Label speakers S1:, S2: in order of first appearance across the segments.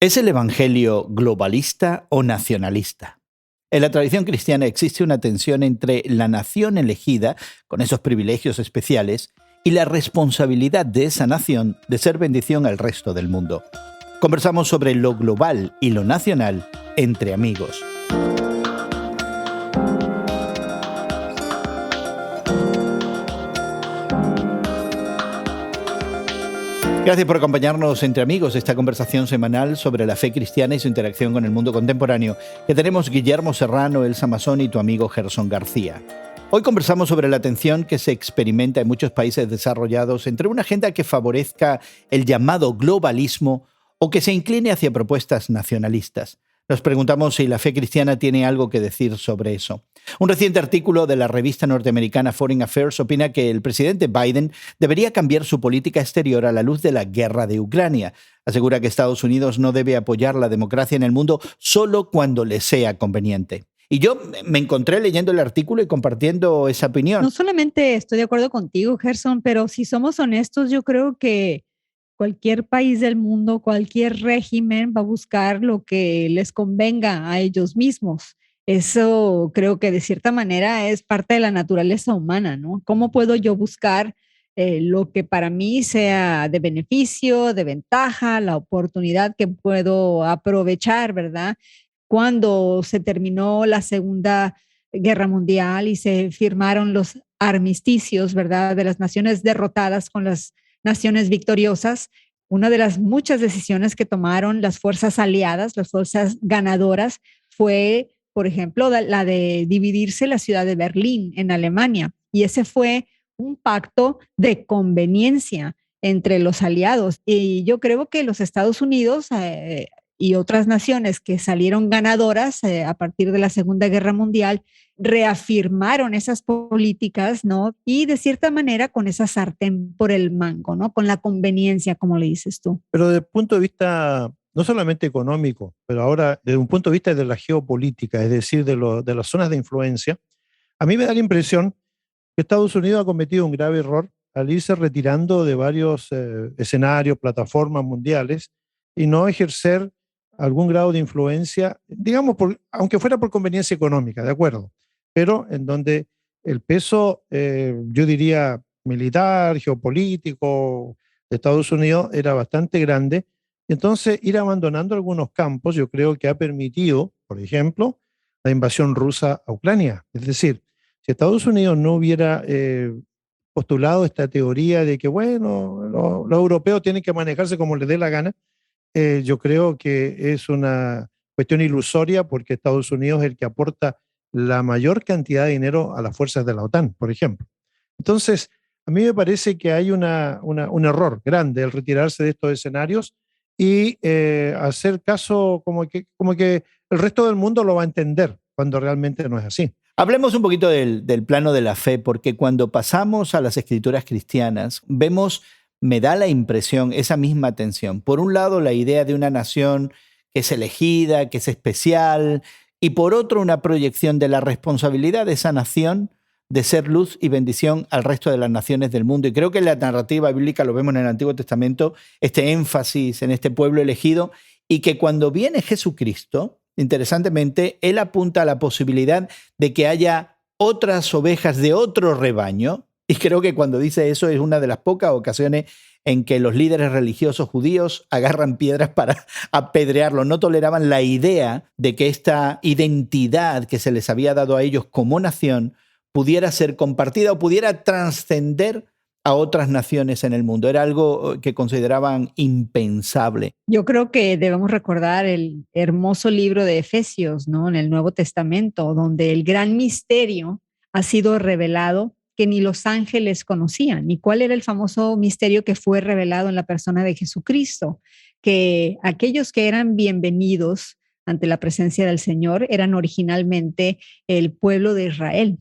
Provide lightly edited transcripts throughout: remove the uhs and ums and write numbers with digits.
S1: ¿Es el Evangelio globalista o nacionalista? En la tradición cristiana existe una tensión entre la nación elegida, con esos privilegios especiales, y la responsabilidad de esa nación de ser bendición al resto del mundo. Conversamos sobre lo global y lo nacional entre amigos. Gracias por acompañarnos entre amigos esta conversación semanal sobre la fe cristiana y su interacción con el mundo contemporáneo que tenemos Guillermo Serrano, Elsa Masón y tu amigo Gerson García. Hoy conversamos sobre la tensión que se experimenta en muchos países desarrollados entre una agenda que favorezca el llamado globalismo o que se incline hacia propuestas nacionalistas. Nos preguntamos si la fe cristiana tiene algo que decir sobre eso. Un reciente artículo de la revista norteamericana Foreign Affairs opina que el presidente Biden debería cambiar su política exterior a la luz de la guerra de Ucrania. Asegura que Estados Unidos no debe apoyar la democracia en el mundo solo cuando le sea conveniente. Y yo me encontré leyendo el artículo y compartiendo esa opinión.
S2: No solamente estoy de acuerdo contigo, Gerson, pero si somos honestos, yo creo que cualquier país del mundo, cualquier régimen va a buscar lo que les convenga a ellos mismos. Eso creo que de cierta manera es parte de la naturaleza humana, ¿no? ¿Cómo puedo yo buscar lo que para mí sea de beneficio, de ventaja, la oportunidad que puedo aprovechar, ¿verdad? Cuando se terminó la Segunda Guerra Mundial y se firmaron los armisticios, ¿verdad?, de las naciones derrotadas con las naciones victoriosas, una de las muchas decisiones que tomaron las fuerzas aliadas, las fuerzas ganadoras, fue, por ejemplo, la de dividirse la ciudad de Berlín en Alemania. Y ese fue un pacto de conveniencia entre los aliados. Y yo creo que los Estados Unidos y otras naciones que salieron ganadoras a partir de la Segunda Guerra Mundial reafirmaron esas políticas, ¿no? Y de cierta manera con esa sartén por el mango, ¿no? Con la conveniencia, como le dices tú.
S3: Pero desde el punto de vista no solamente económico, pero ahora desde un punto de vista de la geopolítica, es decir, de las zonas de influencia, a mí me da la impresión que Estados Unidos ha cometido un grave error al irse retirando de varios escenarios, plataformas mundiales y no ejercer algún grado de influencia, digamos, aunque fuera por conveniencia económica, ¿de acuerdo? Pero en donde el peso, yo diría, militar, geopolítico de Estados Unidos era bastante grande. Entonces, ir abandonando algunos campos, yo creo que ha permitido, por ejemplo, la invasión rusa a Ucrania. Es decir, si Estados Unidos no hubiera postulado esta teoría de que, bueno, los europeos tienen que manejarse como les dé la gana, yo creo que es una cuestión ilusoria porque Estados Unidos es el que aporta la mayor cantidad de dinero a las fuerzas de la OTAN, por ejemplo. Entonces, a mí me parece que hay un error grande al retirarse de estos escenarios y hacer caso como que el resto del mundo lo va a entender cuando realmente no es así.
S1: Hablemos un poquito del plano de la fe, porque cuando pasamos a las escrituras cristianas, vemos, me da la impresión, esa misma tensión. Por un lado, la idea de una nación que es elegida, que es especial, y por otro, una proyección de la responsabilidad de esa nación de ser luz y bendición al resto de las naciones del mundo. Y creo que en la narrativa bíblica lo vemos en el Antiguo Testamento, este énfasis en este pueblo elegido, y que cuando viene Jesucristo, interesantemente, él apunta a la posibilidad de que haya otras ovejas de otro rebaño, y creo que cuando dice eso es una de las pocas ocasiones en que los líderes religiosos judíos agarran piedras para apedrearlo. No toleraban la idea de que esta identidad que se les había dado a ellos como nación pudiera ser compartida o pudiera trascender a otras naciones en el mundo. Era algo que consideraban impensable.
S2: Yo creo que debemos recordar el hermoso libro de Efesios, ¿no? En el Nuevo Testamento, donde el gran misterio ha sido revelado que ni los ángeles conocían. ¿Y cuál era el famoso misterio que fue revelado en la persona de Jesucristo? Que aquellos que eran bienvenidos ante la presencia del Señor eran originalmente el pueblo de Israel.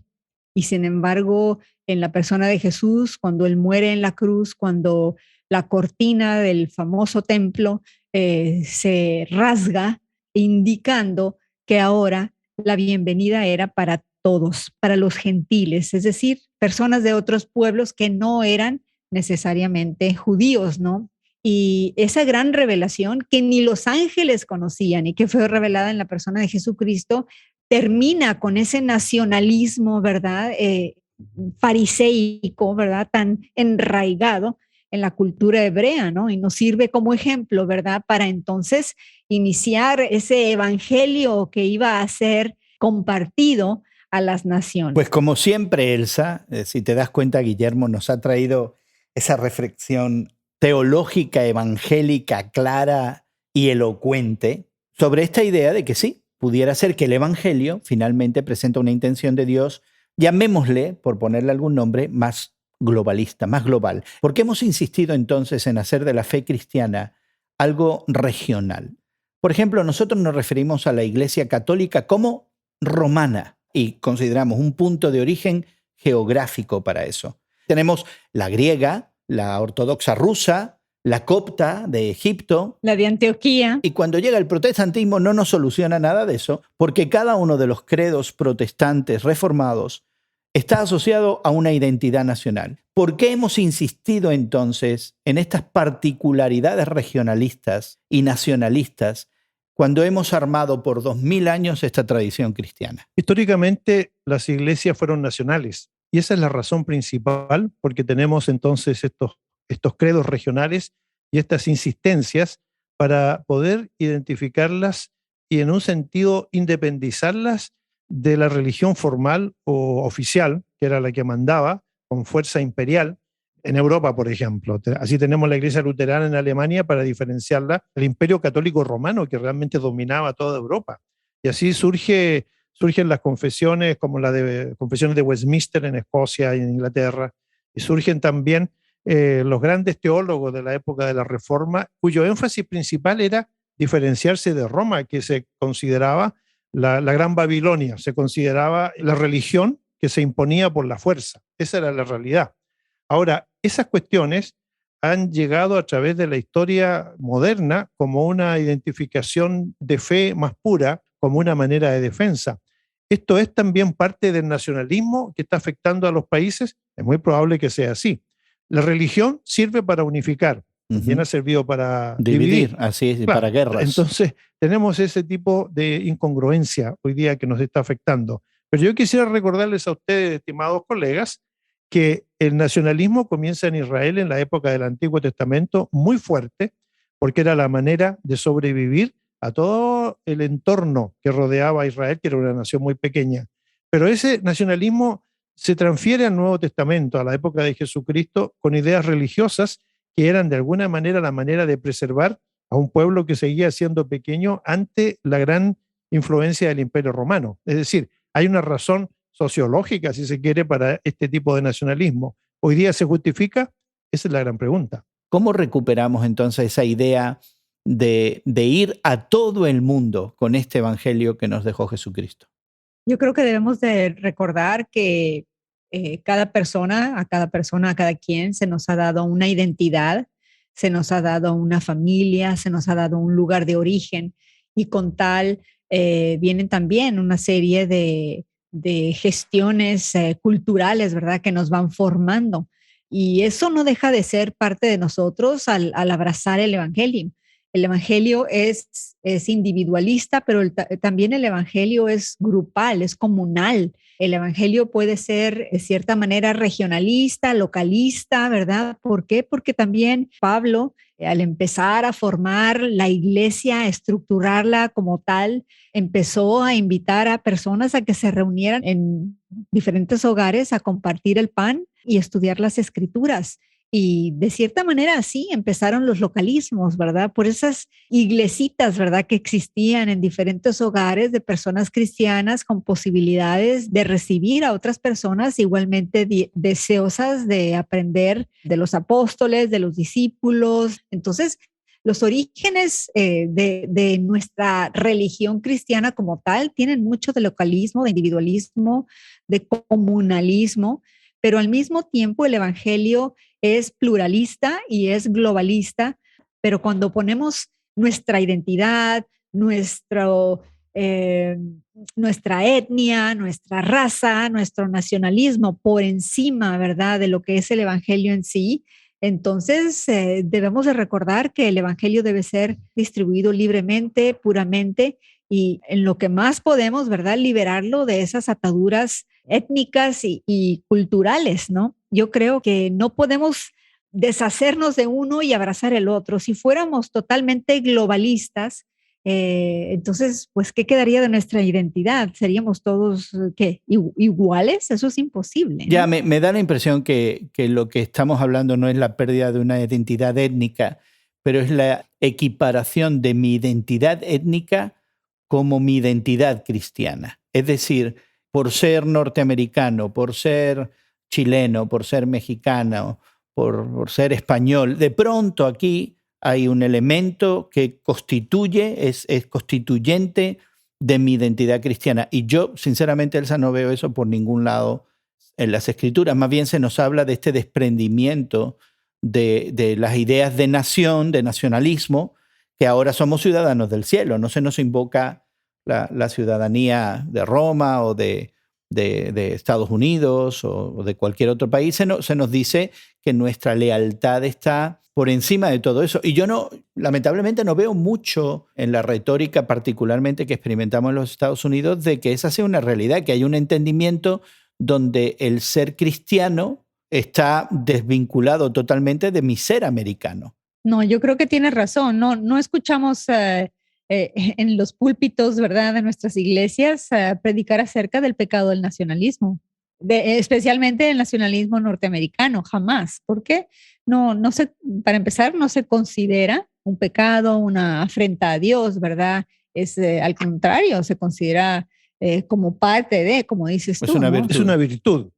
S2: Y sin embargo, en la persona de Jesús, cuando Él muere en la cruz, cuando la cortina del famoso templo se rasga, indicando que ahora la bienvenida era para todos, para los gentiles, es decir, personas de otros pueblos que no eran necesariamente judíos, ¿no? Y esa gran revelación que ni los ángeles conocían y que fue revelada en la persona de Jesucristo, termina con ese nacionalismo, ¿verdad? Fariseico, ¿verdad? Tan enraigado en la cultura hebrea, ¿no? Y nos sirve como ejemplo, ¿verdad? Para entonces iniciar ese evangelio que iba a ser compartido a las naciones.
S1: Pues como siempre, Elsa, si te das cuenta, Guillermo nos ha traído esa reflexión teológica, evangélica, clara y elocuente sobre esta idea de que sí, pudiera ser que el evangelio finalmente presenta una intención de Dios, llamémosle, por ponerle algún nombre, más globalista, más global. ¿Por qué hemos insistido entonces en hacer de la fe cristiana algo regional? Por ejemplo, nosotros nos referimos a la Iglesia Católica como romana y consideramos un punto de origen geográfico para eso. Tenemos la griega, la ortodoxa rusa, la copta de Egipto.
S2: La de Antioquía.
S1: Y cuando llega el protestantismo no nos soluciona nada de eso, porque cada uno de los credos protestantes reformados está asociado a una identidad nacional. ¿Por qué hemos insistido entonces en estas particularidades regionalistas y nacionalistas cuando hemos armado por 2000 años esta tradición cristiana?
S3: Históricamente las iglesias fueron nacionales y esa es la razón principal porque tenemos entonces estos credos regionales y estas insistencias para poder identificarlas y en un sentido independizarlas de la religión formal o oficial, que era la que mandaba con fuerza imperial en Europa, por ejemplo. Así tenemos la iglesia luterana en Alemania para diferenciarla del imperio católico romano que realmente dominaba toda Europa. Y así surgen las confesiones como confesiones de Westminster en Escocia y en Inglaterra, y surgen también los grandes teólogos de la época de la Reforma, cuyo énfasis principal era diferenciarse de Roma, que se consideraba la Gran Babilonia, se consideraba la religión que se imponía por la fuerza. Esa era la realidad. Ahora, esas cuestiones han llegado a través de la historia moderna como una identificación de fe más pura, como una manera de defensa. ¿Esto es también parte del nacionalismo que está afectando a los países? Es muy probable que sea así. La religión sirve para unificar, también ha servido para dividir.
S1: Así es,
S3: claro,
S1: para guerras.
S3: Entonces, tenemos ese tipo de incongruencia hoy día que nos está afectando. Pero yo quisiera recordarles a ustedes, estimados colegas, que el nacionalismo comienza en Israel en la época del Antiguo Testamento muy fuerte, porque era la manera de sobrevivir a todo el entorno que rodeaba a Israel, que era una nación muy pequeña. Pero ese nacionalismo se transfiere al Nuevo Testamento, a la época de Jesucristo, con ideas religiosas que eran de alguna manera la manera de preservar a un pueblo que seguía siendo pequeño ante la gran influencia del Imperio Romano. Es decir, hay una razón sociológica, si se quiere, para este tipo de nacionalismo. ¿Hoy día se justifica? Esa es la gran pregunta.
S1: ¿Cómo recuperamos entonces esa idea de ir a todo el mundo con este evangelio que nos dejó Jesucristo?
S2: Yo creo que debemos de recordar que a cada persona, a cada quien se nos ha dado una identidad, se nos ha dado una familia, se nos ha dado un lugar de origen y con tal vienen también una serie de gestiones culturales, ¿verdad? Que nos van formando. Y eso no deja de ser parte de nosotros al abrazar el evangelio. El evangelio es individualista, pero también el evangelio es grupal, es comunal. El evangelio puede ser, de cierta manera, regionalista, localista, ¿verdad? ¿Por qué? Porque también Pablo, al empezar a formar la iglesia, a estructurarla como tal, empezó a invitar a personas a que se reunieran en diferentes hogares a compartir el pan y estudiar las escrituras. Y de cierta manera así empezaron los localismos, ¿verdad? Por esas iglesitas, ¿verdad? Que existían en diferentes hogares de personas cristianas con posibilidades de recibir a otras personas igualmente deseosas de aprender de los apóstoles, de los discípulos. Entonces, los orígenes de nuestra religión cristiana como tal tienen mucho de localismo, de individualismo, de comunalismo, pero al mismo tiempo el evangelio es pluralista y es globalista, pero cuando ponemos nuestra identidad, nuestra etnia, nuestra raza, nuestro nacionalismo por encima, ¿verdad?, de lo que es el evangelio en sí, Entonces, debemos de recordar que el evangelio debe ser distribuido libremente, puramente, y en lo que más podemos, ¿verdad? Liberarlo de esas ataduras étnicas y culturales, ¿no? Yo creo que no podemos deshacernos de uno y abrazar el otro. Si fuéramos totalmente globalistas, entonces, pues, ¿qué quedaría de nuestra identidad? ¿Seríamos todos, qué, iguales? Eso es imposible, ¿no?
S1: Ya me da la impresión que lo que estamos hablando no es la pérdida de una identidad étnica, pero es la equiparación de mi identidad étnica como mi identidad cristiana. Es decir, por ser norteamericano, por ser chileno, por ser mexicano, por ser español, de pronto aquí hay un elemento que constituye, es constituyente de mi identidad cristiana. Y yo, sinceramente, Elsa, no veo eso por ningún lado en las Escrituras. Más bien se nos habla de este desprendimiento de las ideas de nación, de nacionalismo, que ahora somos ciudadanos del cielo. No se nos invoca la ciudadanía de Roma o de Estados Unidos o de cualquier otro país. Se nos dice que nuestra lealtad está por encima de todo eso. Y yo lamentablemente no veo mucho en la retórica, particularmente que experimentamos en los Estados Unidos, de que esa sea una realidad, que hay un entendimiento donde el ser cristiano está desvinculado totalmente de mi ser americano.
S2: No, yo creo que tienes razón. No escuchamos en los púlpitos, ¿verdad?, de nuestras iglesias predicar acerca del pecado del nacionalismo, especialmente el nacionalismo norteamericano, jamás. ¿Por qué? No se, para empezar, no se considera un pecado, una afrenta a Dios, ¿verdad? Es al contrario, se considera como parte de, como dices tú.
S3: Es una virtud.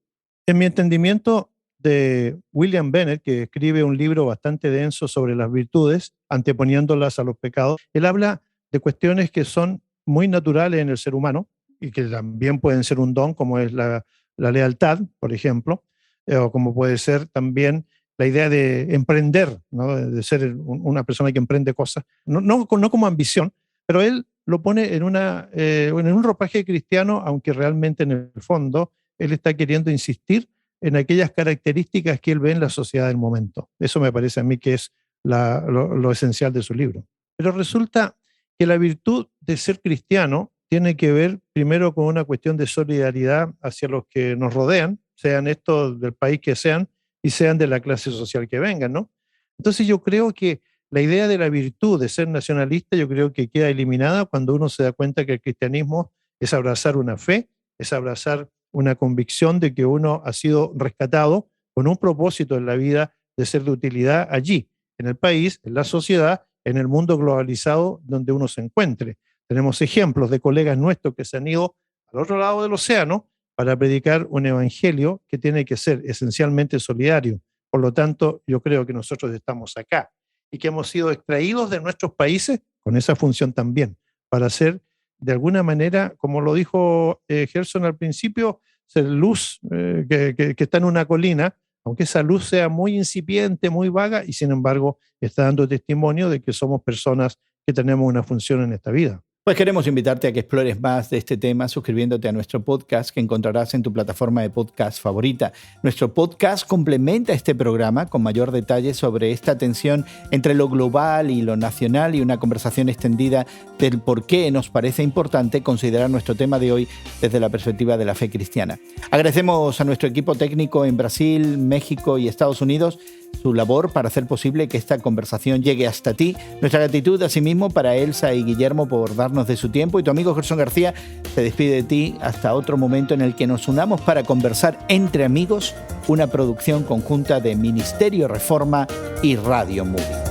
S3: En mi entendimiento de William Bennett, que escribe un libro bastante denso sobre las virtudes, anteponiéndolas a los pecados, él habla de cuestiones que son muy naturales en el ser humano y que también pueden ser un don, como es la lealtad, por ejemplo, o como puede ser también la idea de emprender, ¿no? De ser una persona que emprende cosas, no como ambición, pero él lo pone en un ropaje cristiano, aunque realmente en el fondo él está queriendo insistir en aquellas características que él ve en la sociedad del momento. Eso me parece a mí que es lo esencial de su libro. Pero resulta que la virtud de ser cristiano tiene que ver primero con una cuestión de solidaridad hacia los que nos rodean, sean estos del país que sean y sean de la clase social que vengan, ¿no? Entonces yo creo que la idea de la virtud de ser nacionalista, yo creo que queda eliminada cuando uno se da cuenta que el cristianismo es abrazar una fe, es abrazar una convicción de que uno ha sido rescatado con un propósito en la vida de ser de utilidad allí, en el país, en la sociedad, en el mundo globalizado donde uno se encuentre. Tenemos ejemplos de colegas nuestros que se han ido al otro lado del océano para predicar un evangelio que tiene que ser esencialmente solidario. Por lo tanto, yo creo que nosotros estamos acá y que hemos sido extraídos de nuestros países con esa función también, para ser de alguna manera, como lo dijo Gerson al principio, ser luz que está en una colina, aunque esa luz sea muy incipiente, muy vaga, y sin embargo está dando testimonio de que somos personas que tenemos una función en esta vida.
S1: Pues queremos invitarte a que explores más de este tema suscribiéndote a nuestro podcast que encontrarás en tu plataforma de podcast favorita. Nuestro podcast complementa este programa con mayor detalle sobre esta tensión entre lo global y lo nacional y una conversación extendida del por qué nos parece importante considerar nuestro tema de hoy desde la perspectiva de la fe cristiana. Agradecemos a nuestro equipo técnico en Brasil, México y Estados Unidos su labor para hacer posible que esta conversación llegue hasta ti. Nuestra gratitud asimismo para Elsa y Guillermo por darnos de su tiempo, y tu amigo Gerson García se despide de ti hasta otro momento en el que nos unamos para conversar entre amigos, una producción conjunta de Ministerio Reforma y Radio Movie.